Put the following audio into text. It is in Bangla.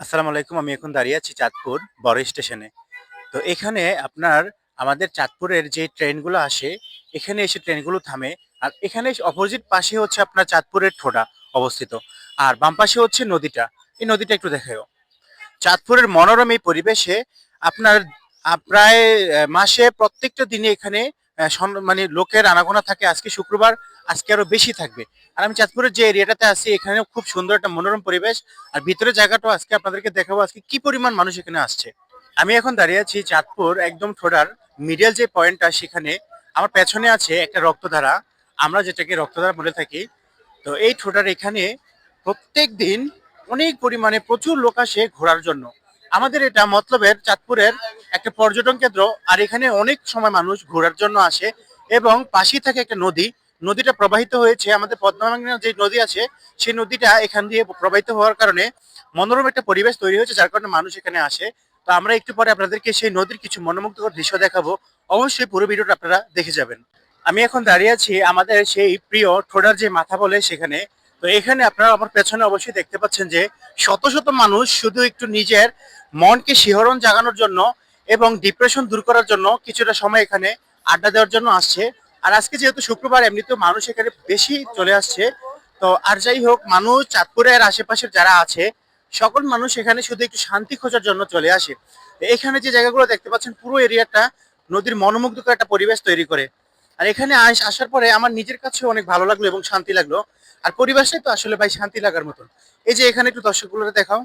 আসসালামু আলাইকুম। আমি এখন দাঁড়িয়ে আছি চাঁদপুর বড় স্টেশনে। তো এখানে আপনার আমাদের চাঁদপুরের যে ট্রেনগুলো আসে, এখানে এসে ট্রেনগুলো থামে। আর এখানে অপোজিট পাশে হচ্ছে আপনার চাঁদপুরের ঠোডা অবস্থিত। আর বাম পাশে হচ্ছে নদীটা। এই নদীটা একটু দেখাও। চাঁদপুরের মনোরম এই পরিবেশে আপনার প্রায় মাসে প্রত্যেকটা দিনে এখানে মানে লোকের আনাগোনা থাকে। আজকে শুক্রবার, আজকে আরো বেশি থাকবে। আর আমি চাঁদপুরের যে এরিয়াটাতে আছি এখানেও খুব সুন্দর একটা মনোরম পরিবেশ। আর ভিতরে জায়গাটাও আজকে আপনাদেরকে দেখাবো আজকে কি পরিমাণ মানুষ এখানে আসছে। আমি এখন দাঁড়িয়ে আছি চাঁদপুর একদম ঠোডার মিডল যে পয়েন্টটা সেখানে। আমার পেছনে আছে একটা রক্তধারা, আমরা যেটাকে রক্তধারা বলে থাকি। তো এই ঠোঁটার এখানে প্রত্যেক দিন অনেক পরিমাণে প্রচুর লোক আসে ঘোরার জন্য। আমাদের এটা মতলবের চাঁদপুরের একটা পর্যটন কেন্দ্র। আর এখানে অনেক সময় মানুষ ঘোরার জন্য আসে এবং পাশেই থাকে একটা নদী। নদীটা প্রবাহিত হয়েছে আমাদের পদ্মা যে নদী আছে, সেই নদীটা এখান দিয়ে প্রবাহিত হওয়ার কারণে মনোরম একটা পরিবেশ তৈরি হয়েছে, যার কারণে মানুষ এখানে আসে। তো আমরা একটু পরে আপনাদেরকে সেই নদীর কিছু মনোমুগ্ধকর দৃশ্য দেখাবো। অবশ্যই পুরো ভিডিওটা আপনারা দেখে যাবেন। আমি এখন দাঁড়িয়ে আছি আমাদের সেই প্রিয় ঠোডার যে মাথা বলে সেখানে। তো এখানে আপনারা আমার পেছনে অবশ্যই দেখতে পাচ্ছেন যে শত শত মানুষ শুধু একটু নিজের মনকে শিহরণ জাগানোর জন্য এবং ডিপ্রেশন দূর করার জন্য কিছুটা সময় এখানে আড্ডা দেওয়ার জন্য আসছে। আর আজকে যেহেতু শুক্রবার, এমনিতেও মানুষ এখানে বেশি চলে আসছে। তো আর যাই হোক, মানুষ চাঁদপুরের আশেপাশের যারা আছে সকল মানুষ এখানে শুধু একটু শান্তি খোঁজার জন্য চলে আসে। এখানে যে জায়গাগুলো দেখতে পাচ্ছেন পুরো এরিয়াটা নদীর মনোমুগ্ধকর একটা পরিবেশ তৈরি করে। আর এখানে আসার পরে আমার নিজের কাছে অনেক ভালো লাগলো এবং শান্তি লাগলো। আর পরিবেশটাই তো আসলে ভাই শান্তি লাগার মতন। এই যে এখানে একটু দর্শকগুলো দেখাও।